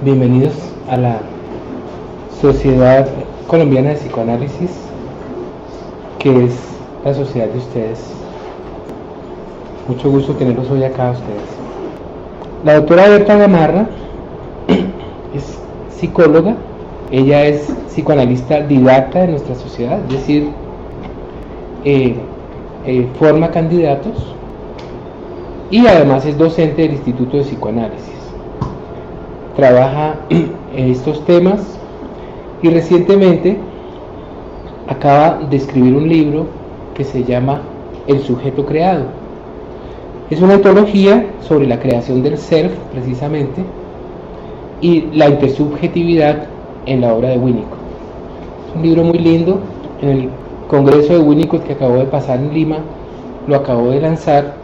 Bienvenidos a la Sociedad Colombiana de Psicoanálisis, que es la sociedad de ustedes. Mucho gusto tenerlos hoy acá a ustedes. La doctora Berta Gamarra es psicóloga, ella es psicoanalista didacta de nuestra sociedad, es decir, forma candidatos y además es docente del Instituto de Psicoanálisis. Trabaja en estos temas y recientemente acaba de escribir un libro que se llama El sujeto creado. Es una antología sobre la creación del self, precisamente, y la intersubjetividad en la obra de Winnicott. Es un libro muy lindo. En el congreso de Winnicott que acabó de pasar en Lima, lo acabó de lanzar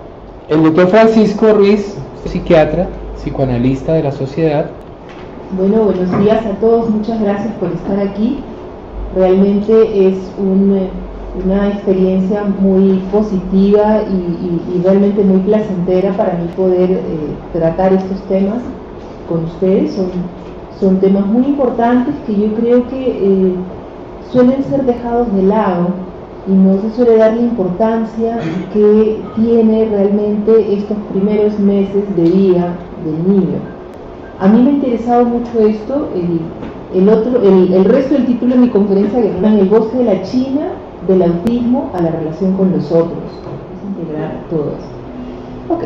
el doctor Francisco Ruiz, psiquiatra, psicoanalista de la sociedad. Bueno, buenos días a todos, muchas gracias por estar aquí. Realmente es una experiencia muy positiva y realmente muy placentera para mí poder tratar estos temas con ustedes. Son temas muy importantes que yo creo que suelen ser dejados de lado y no se suele dar la importancia que tiene realmente estos primeros meses de vida del niño. A mí me ha interesado mucho esto. El resto del título de mi conferencia, que en el bosque de la China, del autismo a la relación con los otros. Es integrar todo esto. Ok.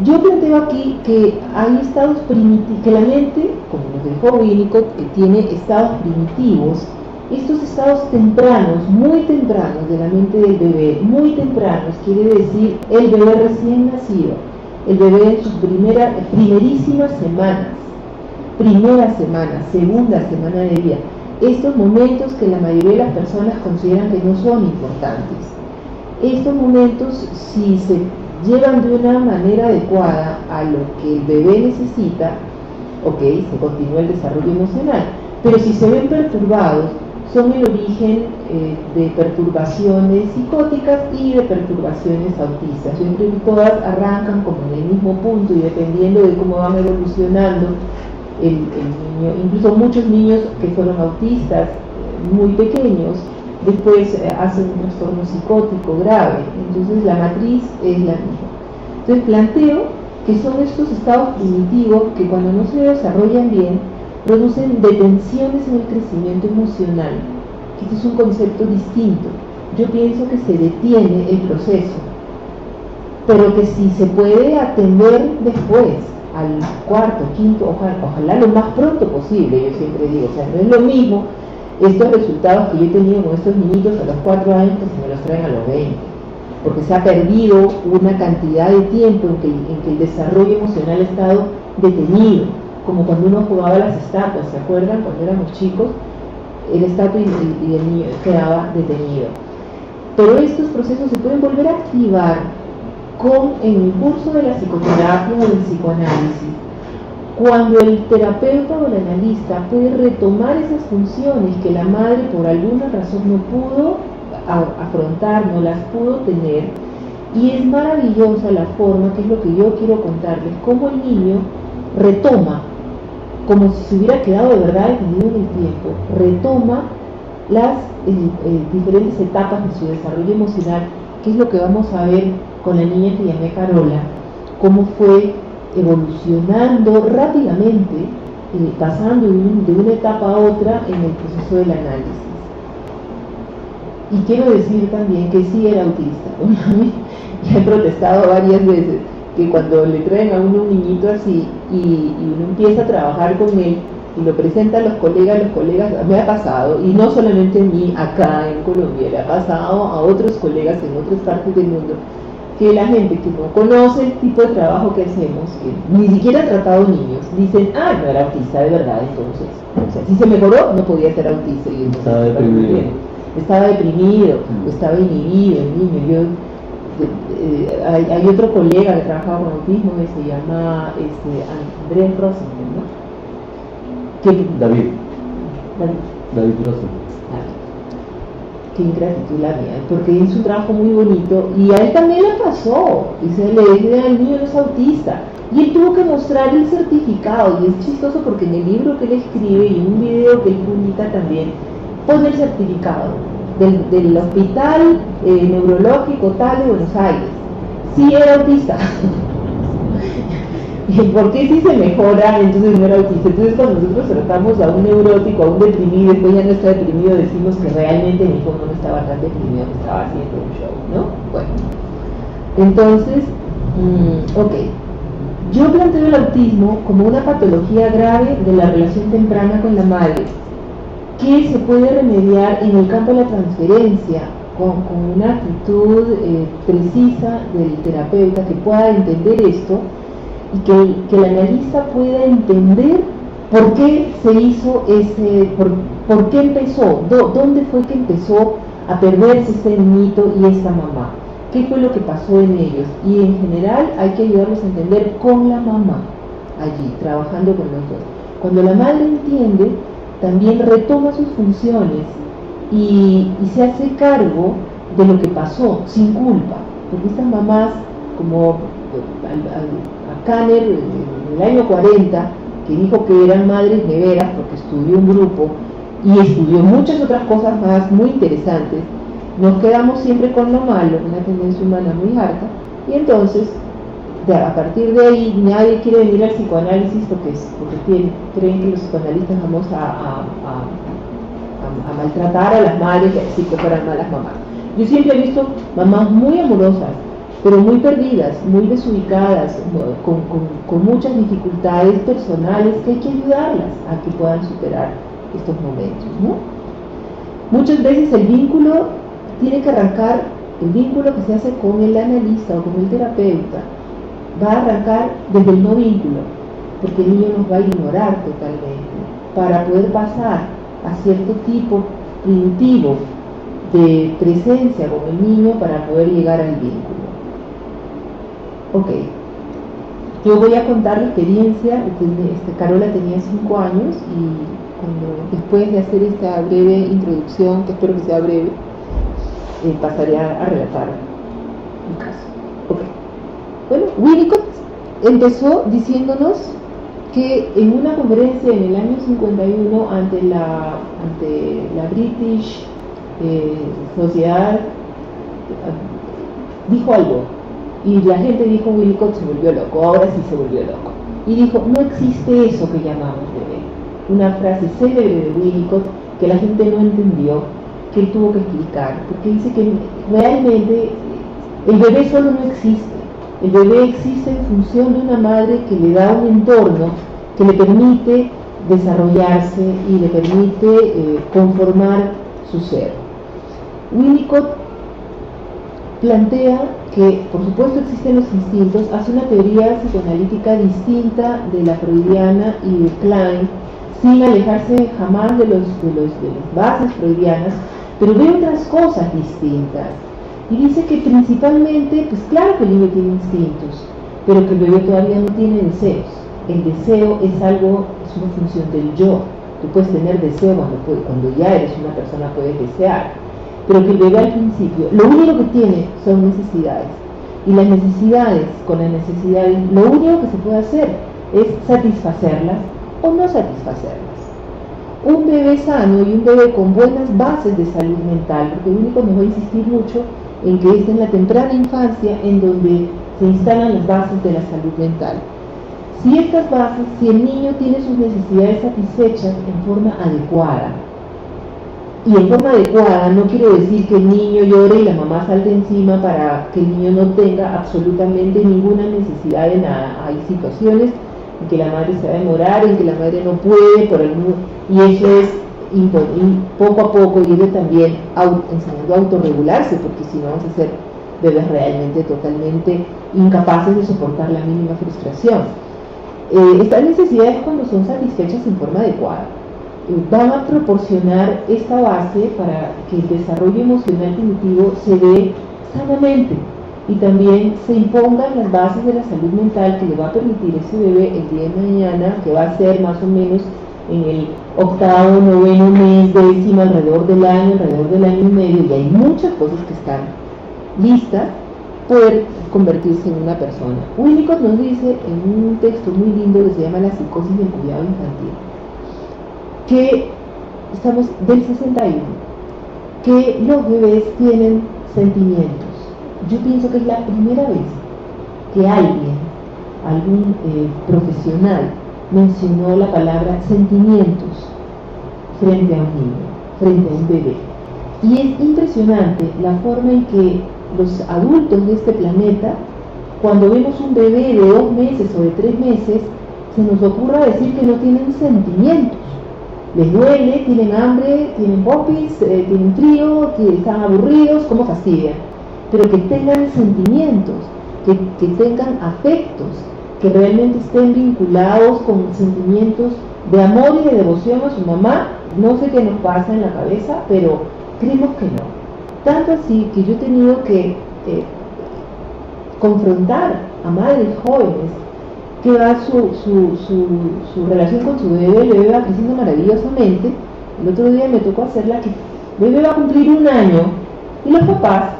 Yo planteo aquí que hay estados primitivos, que la mente, como nos dejó Winnicott, que tiene estados primitivos. Estos estados tempranos, muy tempranos de la mente del bebé, muy tempranos, quiere decir el bebé recién nacido, el bebé en sus primerísimas semanas, primera semana, segunda semana de vida. Estos momentos que la mayoría de las personas consideran que no son importantes. Estos momentos, si se llevan de una manera adecuada a lo que el bebé necesita, ok, se continúa el desarrollo emocional. Pero si se ven perturbados, son el origen de perturbaciones psicóticas y de perturbaciones autistas. Yo creo que todas arrancan como en el mismo punto y dependiendo de cómo van evolucionando el niño, incluso muchos niños que fueron autistas muy pequeños, después hacen un trastorno psicótico grave. Entonces la matriz es la misma. Entonces planteo que son estos estados primitivos que cuando no se desarrollan bien producen detenciones en el crecimiento emocional, que este es un concepto distinto. Yo pienso que se detiene el proceso, pero que si se puede atender después, al cuarto, quinto, ojalá lo más pronto posible, yo siempre digo, o sea, no es lo mismo estos resultados que yo he tenido con estos niñitos a los 4 años que se me los traen a los 20, porque se ha perdido una cantidad de tiempo en que el desarrollo emocional ha estado detenido, como cuando uno jugaba a las estatuas, ¿se acuerdan? Cuando éramos chicos, el estatua y el niño quedaba detenido. Pero estos procesos se pueden volver a activar en el curso de la psicoterapia o del psicoanálisis, cuando el terapeuta o el analista puede retomar esas funciones que la madre por alguna razón no pudo afrontar, no las pudo tener, y es maravillosa la forma, que es lo que yo quiero contarles, cómo el niño retoma, como si se hubiera quedado de verdad detenido en el tiempo, retoma las diferentes etapas de su desarrollo emocional, que es lo que vamos a ver con la niña que llamé Carola, cómo fue evolucionando rápidamente, pasando de una etapa a otra en el proceso del análisis. Y quiero decir también que sí era autista. Ya he protestado varias veces que cuando le traen a uno un niñito así y uno empieza a trabajar con él y lo presenta a los colegas, me ha pasado, y no solamente a mí acá en Colombia, le ha pasado a otros colegas en otras partes del mundo, que la gente que no conoce el tipo de trabajo que hacemos, que ni siquiera ha tratado niños, dicen, no era autista de verdad, entonces, o sea, si se mejoró, no podía ser autista. Y estaba deprimido, estaba inhibido el niño. Hay otro colega que trabaja con autismo que se llama Andrés Rosenthal, ¿no? David Rosenthal. Qué ingratitud la mía, porque hizo un trabajo muy bonito y a él también le pasó. Y se le dice al niño no es autista, Y él tuvo que mostrar el certificado, y es chistoso porque en el libro que él escribe y en un video que él publica también, pone el certificado del hospital neurológico tal de Buenos Aires. Sí era autista. ¿Y por qué si se mejora entonces no era autista? Entonces cuando nosotros tratamos a un neurótico, a un deprimido, después ya no está deprimido, decimos que realmente en el fondo no estaba tan deprimido, que estaba haciendo un show, ¿no? Bueno, entonces, ok. Yo planteo el autismo como una patología grave de la relación temprana con la madre, que se puede remediar en el campo de la transferencia, con una actitud precisa del terapeuta que pueda entender esto y que el analista pueda entender por qué se hizo por qué empezó, dónde fue que empezó a perderse este niñito y esta mamá, qué fue lo que pasó en ellos, y en general hay que ayudarlos a entender con la mamá allí, trabajando con los dos. Cuando la madre entiende, también retoma sus funciones y se hace cargo de lo que pasó, sin culpa, porque estas mamás, como a Kanner en el año 40, que dijo que eran madres neveras porque estudió un grupo y estudió muchas otras cosas más muy interesantes, nos quedamos siempre con lo malo, una tendencia humana muy harta, y entonces a partir de ahí nadie quiere venir al psicoanálisis porque creen que los psicoanalistas vamos a maltratar a las madres y así que fueran malas mamás. Yo siempre he visto mamás muy amorosas, pero muy perdidas, muy desubicadas, con muchas dificultades personales que hay que ayudarlas a que puedan superar estos momentos, ¿no? Muchas veces el vínculo tiene que arrancar, el vínculo que se hace con el analista o con el terapeuta va a arrancar desde el no vínculo, porque el niño nos va a ignorar totalmente para poder pasar a cierto tipo primitivo de presencia con el niño para poder llegar al vínculo. Ok, yo voy a contar la experiencia. Carola tenía 5 años y después de hacer esta breve introducción, que espero que sea breve, pasaré a relatar mi caso. Ok. Bueno, Winnicott empezó diciéndonos que en una conferencia en el año 51 ante la British Sociedad dijo algo y la gente dijo: Winnicott se volvió loco, ahora sí se volvió loco, y dijo: no existe eso que llamamos bebé. Una frase célebre de Winnicott que la gente no entendió, que él tuvo que explicar, porque dice que realmente el bebé solo no existe. El bebé existe en función de una madre que le da un entorno que le permite desarrollarse y le permite conformar su ser. Winnicott plantea que, por supuesto, existen los instintos, hace una teoría psicoanalítica distinta de la freudiana y de Klein, sin alejarse jamás de las bases freudianas, pero ve otras cosas distintas. Y dice que principalmente, pues claro que el niño tiene instintos, pero que el bebé todavía no tiene deseos. El deseo es una función del yo. Tú puedes tener deseo cuando ya eres una persona, puedes desear, pero que el bebé al principio, lo único que tiene son necesidades. Y las necesidades, con las necesidades, lo único que se puede hacer es satisfacerlas o no satisfacerlas. Un bebé sano y un bebé con buenas bases de salud mental, porque el único nos va a insistir mucho en que es en la temprana infancia en donde se instalan las bases de la salud mental. Si estas bases, si el niño tiene sus necesidades satisfechas en forma adecuada, y en forma adecuada no quiero decir que el niño llore y la mamá salte encima para que el niño no tenga absolutamente ninguna necesidad de nada. Hay situaciones en que la madre se va a demorar, en que la madre no puede, y eso es poco a poco irle también enseñando a autorregularse, porque si no vamos a ser bebés realmente totalmente incapaces de soportar la mínima frustración. Estas necesidades, cuando son satisfechas en forma adecuada, van a proporcionar esta base para que el desarrollo emocional primitivo se dé sanamente y también se impongan las bases de la salud mental que le va a permitir a ese bebé el día de mañana, que va a ser más o menos en el 8º, 9º mes, 10º, alrededor del año y medio, y hay muchas cosas que están listas poder convertirse en una persona. Winnicott nos dice en un texto muy lindo que se llama La psicosis del cuidado infantil, que estamos del 61, que los bebés tienen sentimientos. Yo pienso que es la primera vez que algún profesional mencionó la palabra sentimientos frente a un niño, frente a un bebé. Y es impresionante la forma en que los adultos de este planeta, cuando vemos un bebé de 2 meses o de 3 meses, se nos ocurra decir que no tienen sentimientos. Les duele, tienen hambre, tienen popis, tienen frío, que están aburridos, cómo fastidian. Pero que tengan sentimientos, que tengan afectos, que realmente estén vinculados con sentimientos de amor y de devoción a su mamá. No sé qué nos pasa en la cabeza, pero creemos que no. Tanto así que yo he tenido que confrontar a madres jóvenes que va su relación con su bebé. El bebé va creciendo maravillosamente. El otro día me tocó hacerla que el bebé va a cumplir 1 año y los papás,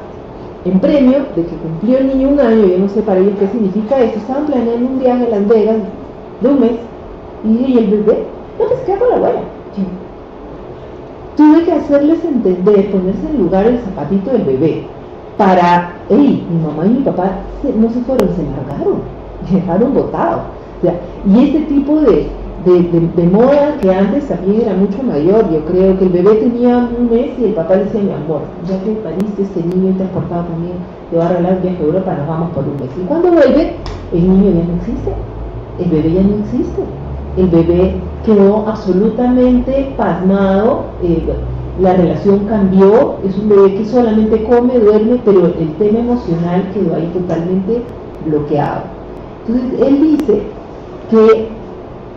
en premio de que cumplió el niño 1 año, yo no sé para ellos qué significa esto, estaban planeando un viaje a Las Vegas de 1 mes y el bebé no, que se queda con la abuela. Tuve que hacerles entender, ponerse en lugar el zapatito del bebé para, mi mamá y mi papá no se fueron, se largaron, me dejaron botado. O sea, y este tipo de moda que antes también era mucho mayor. Yo creo que el bebé tenía 1 mes y el papá le decía: mi amor, ya que pariste este niño y te has portado conmigo, te va a arreglar el viaje a Europa, nos vamos por 1 mes. Y cuando vuelve, el niño ya no existe, el bebé ya no existe. El bebé quedó absolutamente pasmado, la relación cambió, es un bebé que solamente come, duerme, pero el tema emocional quedó ahí totalmente bloqueado. Entonces él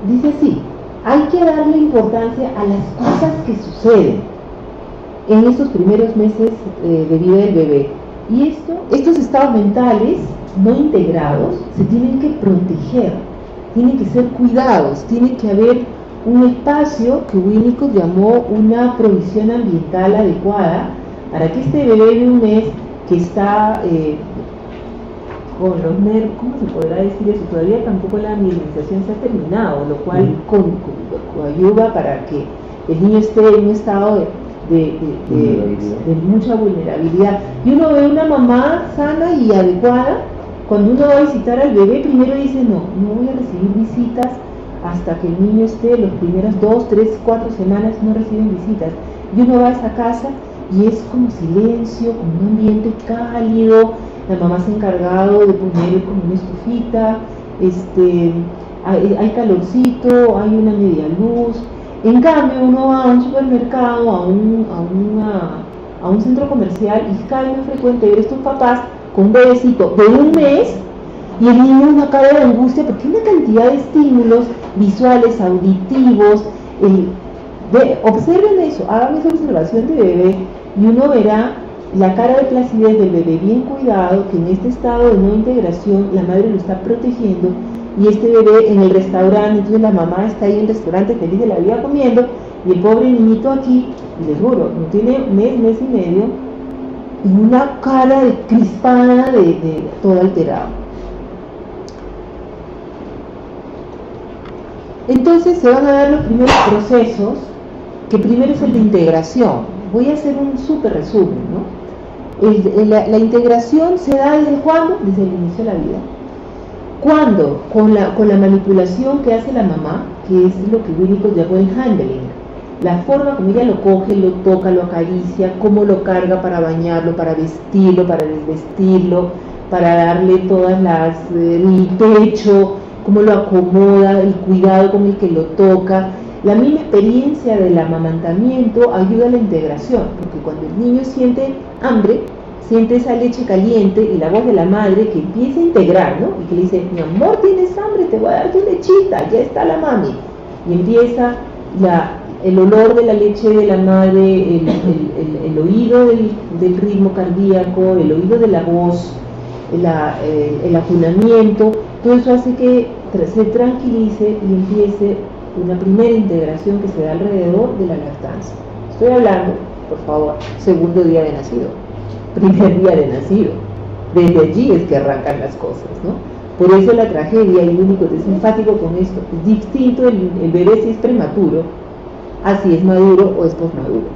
dice así: hay que darle importancia a las cosas que suceden en estos primeros meses de vida del bebé. Y estos estados mentales no integrados se tienen que proteger, tienen que ser cuidados, tiene que haber un espacio que Winnicott llamó una provisión ambiental adecuada para que este bebé de 1 mes que está con los nervios, ¿cómo se podrá decir eso? Todavía tampoco la mielinización se ha terminado, lo cual ayuda para que el niño esté en un estado de mucha vulnerabilidad. Y uno ve una mamá sana y adecuada. Cuando uno va a visitar al bebé, primero dice: no voy a recibir visitas hasta que el niño esté. Las primeras 2, 3, 4 semanas no reciben visitas. Y uno va a esa casa y es como silencio, como un ambiente cálido. La mamá se ha encargado de poner como una estufita, hay calorcito, hay una media luz. En cambio, uno va a un supermercado, a un centro comercial, y cada vez más frecuente ver estos papás con un bebecito de 1 mes y el niño una cara de angustia porque hay una cantidad de estímulos visuales, auditivos. Observen eso, hagan esa observación de bebé y uno verá la cara de placidez del bebé bien cuidado, que en este estado de no integración la madre lo está protegiendo, y este bebé en el restaurante, entonces la mamá está ahí en el restaurante feliz de la vida comiendo, y el pobre niñito aquí, y les juro, no tiene mes y medio, y una cara de crispada, de todo alterado. Entonces se van a dar los primeros procesos, que primero es el de integración. Voy a hacer un súper resumen, ¿no? La integración se da ¿desde cuándo? Desde el inicio de la vida. ¿Cuándo? Con la manipulación que hace la mamá, que es lo que Winnicott llamó el handling. La forma como ella lo coge, lo toca, lo acaricia, cómo lo carga para bañarlo, para vestirlo, para desvestirlo, para darle todas el pecho, cómo lo acomoda, el cuidado con el que lo toca. La misma experiencia del amamantamiento ayuda a la integración, porque cuando el niño siente hambre, siente esa leche caliente y la voz de la madre que empieza a integrar, ¿no? Y que le dice: mi amor, tienes hambre, te voy a dar tu lechita, ya está la mami. Y empieza el olor de la leche de la madre, el oído del ritmo cardíaco, el oído de la voz, el acunamiento. Todo eso hace que se tranquilice y empiece una primera integración que se da alrededor de la lactancia. Estoy hablando, por favor, 2.º día de nacido, 1.er día de nacido, Desde allí es que arrancan las cosas, ¿no? Por eso la tragedia, y Winnicott es enfático con esto, es distinto el bebé si es prematuro, a si es maduro o es posmaduro.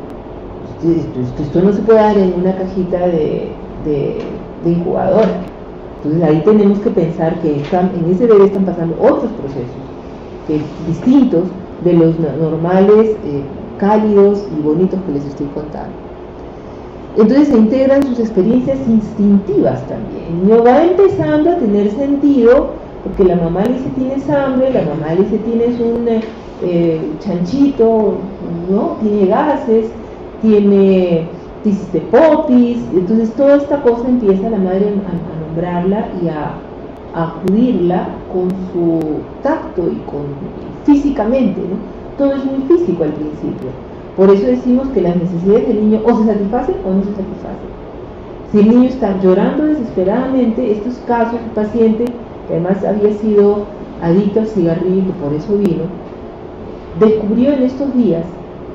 Esto no se puede dar en una cajita de incubadora. Entonces ahí tenemos que pensar que en ese bebé están pasando otros procesos distintos de los normales, cálidos y bonitos que les estoy contando. Entonces se integran sus experiencias instintivas también. El niño va empezando a tener sentido, porque la mamá le dice tienes hambre, la mamá le dice tienes un chanchito, ¿no? Tiene gases, te hiciste popis. Entonces toda esta cosa empieza la madre a nombrarla y a acudirla con su tacto y físicamente, ¿no? Todo es muy físico al principio. Por eso decimos que las necesidades del niño o se satisfacen o no se satisfacen. Si el niño está llorando desesperadamente, estos casos, un paciente que además había sido adicto al cigarrillo y que por eso vino, descubrió en estos días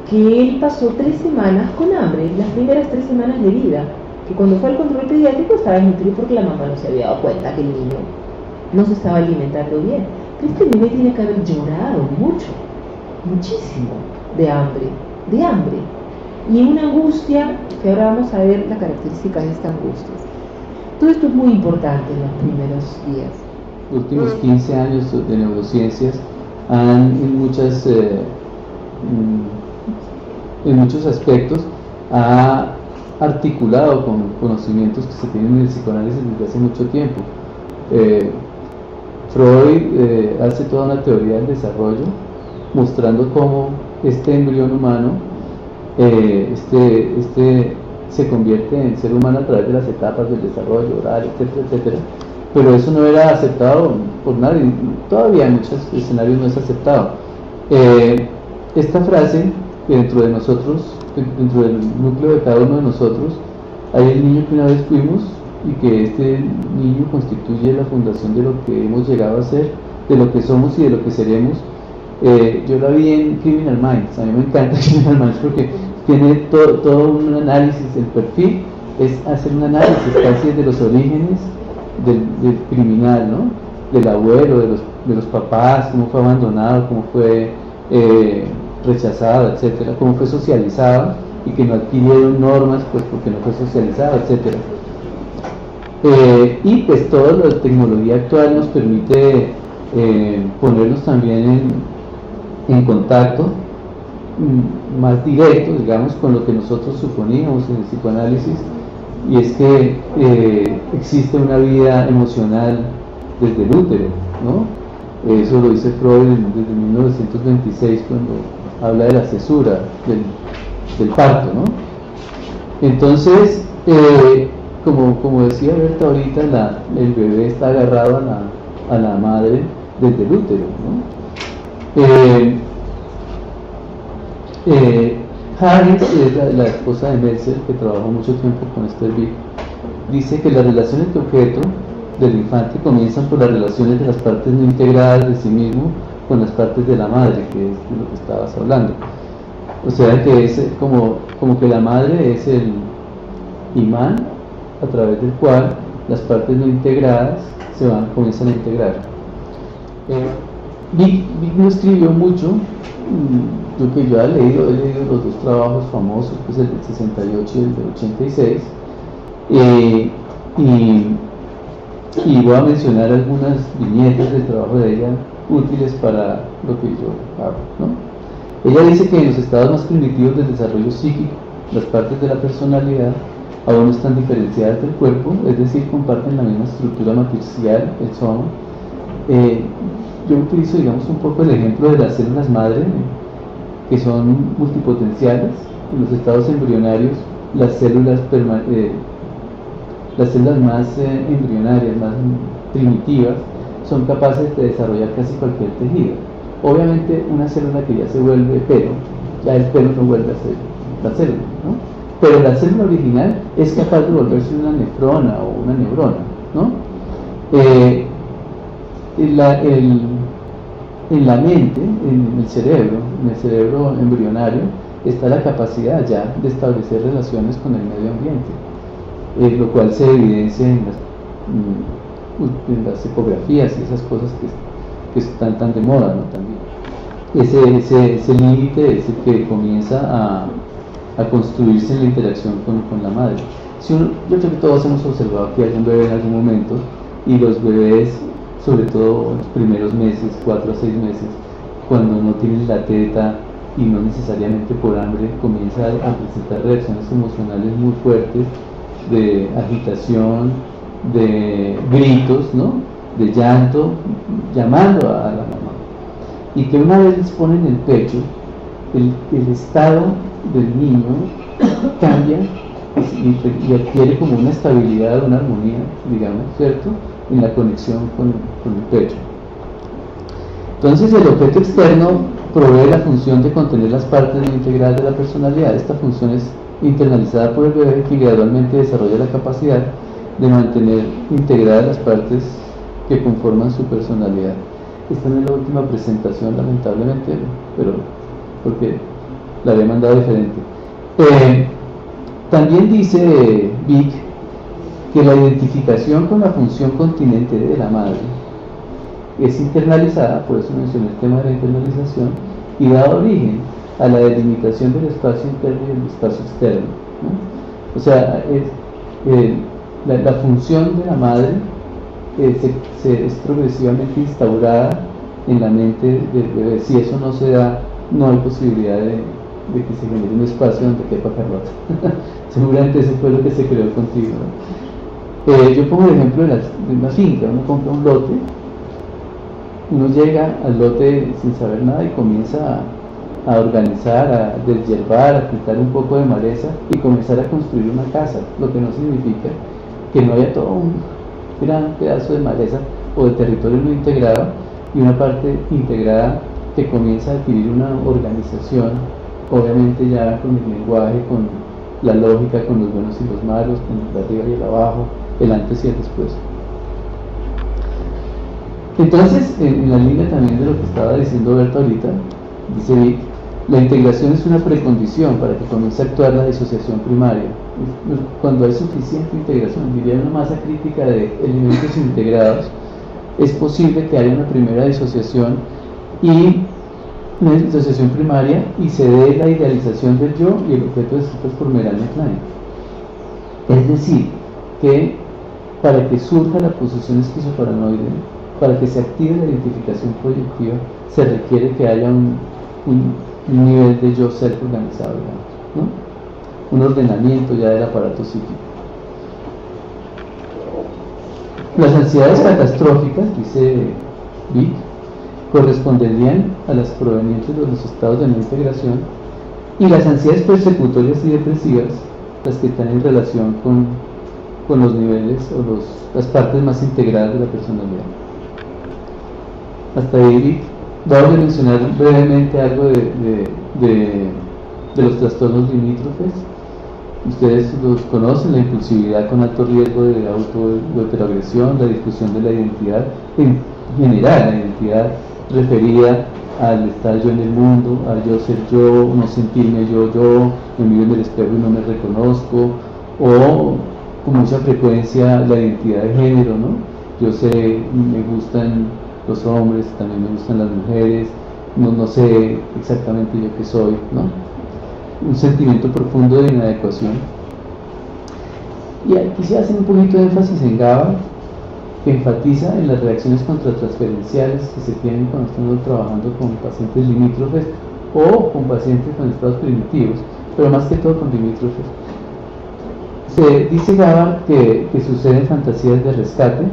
que él pasó 3 semanas con hambre, las primeras 3 semanas de vida, que cuando fue al control pediátrico estaba desnutrido porque la mamá no se había dado cuenta que el niño no se estaba alimentando bien. Pero este bebé tiene que haber llorado mucho, muchísimo, de hambre, y una angustia, que ahora vamos a ver la característica de esta angustia. Todo esto es muy importante en los primeros días. Los últimos 15 años de neurociencias han en muchos aspectos ha articulado con conocimientos que se tienen en el psicoanálisis desde hace mucho tiempo. Freud hace toda una teoría del desarrollo mostrando cómo este embrión humano se convierte en ser humano a través de las etapas del desarrollo oral, etcétera, etcétera. Pero eso no era aceptado por nadie, todavía en muchos escenarios no es aceptado. Esta frase, que dentro de nosotros, dentro del núcleo de cada uno de nosotros, hay el niño que una vez fuimos y que este niño constituye la fundación de lo que hemos llegado a ser, de lo que somos y de lo que seremos. Yo la vi en Criminal Minds. A mí me encanta Criminal Minds porque tiene todo un análisis. El perfil es hacer un análisis casi de los orígenes del criminal, ¿no? Del abuelo, de los papás, cómo fue abandonado, cómo fue rechazado, etcétera, cómo fue socializado y que no adquirieron normas pues porque no fue socializado, etcétera. Y pues toda la tecnología actual nos permite ponernos también en contacto más directo, digamos, con lo que nosotros suponíamos en el psicoanálisis, y es que existe una vida emocional desde el útero, ¿no? Eso lo dice Freud desde 1926 cuando habla de la cesura del parto, ¿no? Entonces, como decía Berta ahorita, el bebé está agarrado a la madre desde el útero, ¿no? Harris, la esposa de Meltzer, que trabajó mucho tiempo con Esther Vick, dice que las relaciones de objeto del infante comienzan por las relaciones de las partes no integradas de sí mismo con las partes de la madre, que es de lo que estabas hablando. O sea que es como que la madre es el imán a través del cual las partes no integradas comienzan a integrar. Vick no escribió mucho. Lo que yo he leído los 2 trabajos famosos, pues el del 68 y el del 86, y voy a mencionar algunas viñetas del trabajo de ella útiles para lo que yo hago, ¿no? Ella dice que en los estados más primitivos del desarrollo psíquico, las partes de la personalidad aún no están diferenciadas del cuerpo, es decir, comparten la misma estructura matricial, el soma. Yo utilizo, digamos, un poco el ejemplo de las células madre, que son multipotenciales. En los estados embrionarios, las células más embrionarias, más primitivas, son capaces de desarrollar casi cualquier tejido. Obviamente, una célula que ya se vuelve pelo, ya el pelo no vuelve a ser la célula, ¿no? Pero la célula original es capaz de volverse una nefrona o una neurona, ¿no? En la mente, en el cerebro embrionario, está la capacidad ya de establecer relaciones con el medio ambiente, lo cual se evidencia en las ecografías y esas cosas que están tan de moda, ¿no? También. Ese límite es el que comienza a construirse en la interacción con la madre. Yo creo que todos hemos observado que hay un bebé en algún momento, y los bebés, sobre todo en los primeros meses, 4 a 6 meses, cuando no tienen la teta y no necesariamente por hambre, comienza a presentar reacciones emocionales muy fuertes de agitación, de gritos, ¿no? De llanto, llamando a la mamá. Y que una vez les ponen el pecho, el estado del niño cambia y adquiere como una estabilidad, una armonía, digamos, ¿cierto?, en la conexión con el pecho. Entonces el objeto externo provee la función de contener las partes integrales de la personalidad. Esta función es internalizada por el bebé, que gradualmente desarrolla la capacidad de mantener integradas las partes que conforman su personalidad. Esta no es la última presentación, lamentablemente, pero porque la había mandado diferente. También dice Vick que la identificación con la función continente de la madre es internalizada, por eso mencioné el tema de la internalización, y da origen a la delimitación del espacio interno y del espacio externo, ¿no? O sea, la función de la madre es progresivamente instaurada en la mente del bebé. Si eso no se da, no hay posibilidad de que se genere un espacio donde quepa Carlota. Seguramente eso fue lo que se creó contigo, ¿no? Yo pongo el ejemplo de una finca. Uno compra un lote, uno llega al lote sin saber nada y comienza a organizar, a deshiervar, a quitar un poco de maleza y comenzar a construir una casa, lo que no significa que no haya todo un gran pedazo de maleza o de territorio no integrado y una parte integrada que comienza a adquirir una organización, obviamente ya con el lenguaje, con la lógica, con los buenos y los malos, con el arriba y el abajo, el antes y el después. Entonces, en la línea también de lo que estaba diciendo Berta ahorita, dice Vick, la integración es una precondición para que comience a actuar la disociación primaria. Cuando hay suficiente integración, diría una masa crítica de elementos integrados, es posible que haya una primera disociación y una disociación primaria y se dé la idealización del yo y el objeto descrito por Melania Klein. Es decir, que para que surja la posesión esquizoparanoide, para que se active la identificación proyectiva, se requiere que haya un nivel de yo ser organizado, digamos, ¿no? Un ordenamiento ya del aparato psíquico. Las ansiedades catastróficas, dice Vick, corresponderían a las provenientes de los estados de no integración, y las ansiedades persecutorias y depresivas, las que están en relación con los niveles o las partes más integradas de la personalidad. Hasta ahí Vick. Vamos a mencionar brevemente algo de los trastornos limítrofes. Ustedes los conocen: la impulsividad con alto riesgo de auto o heteroagresión, la difusión de la identidad, en general la identidad referida al estar yo en el mundo, al yo ser yo, no sentirme yo, me miro en el espejo y no me reconozco, o con mucha frecuencia la identidad de género, ¿no? Yo sé, me gustan los hombres, también me gustan las mujeres, no sé exactamente yo qué soy, ¿no? Un sentimiento profundo de inadecuación. Y aquí se hace un poquito de énfasis en GABA, que enfatiza en las reacciones contratransferenciales que se tienen cuando estamos trabajando con pacientes limítrofes o con pacientes con estados primitivos, pero más que todo con limítrofes. Se dice GABA que suceden fantasías de rescate,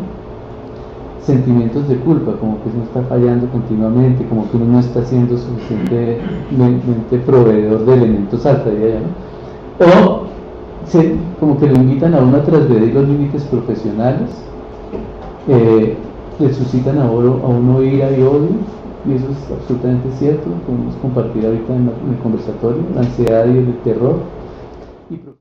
sentimientos de culpa, como que uno está fallando continuamente, como que uno no está siendo suficientemente proveedor de elementos alfa, diría yo, ¿no? O como que lo invitan a uno a transgredir los límites profesionales, le suscitan a uno ira y odio, y eso es absolutamente cierto. Podemos compartir ahorita en el conversatorio la ansiedad y el terror.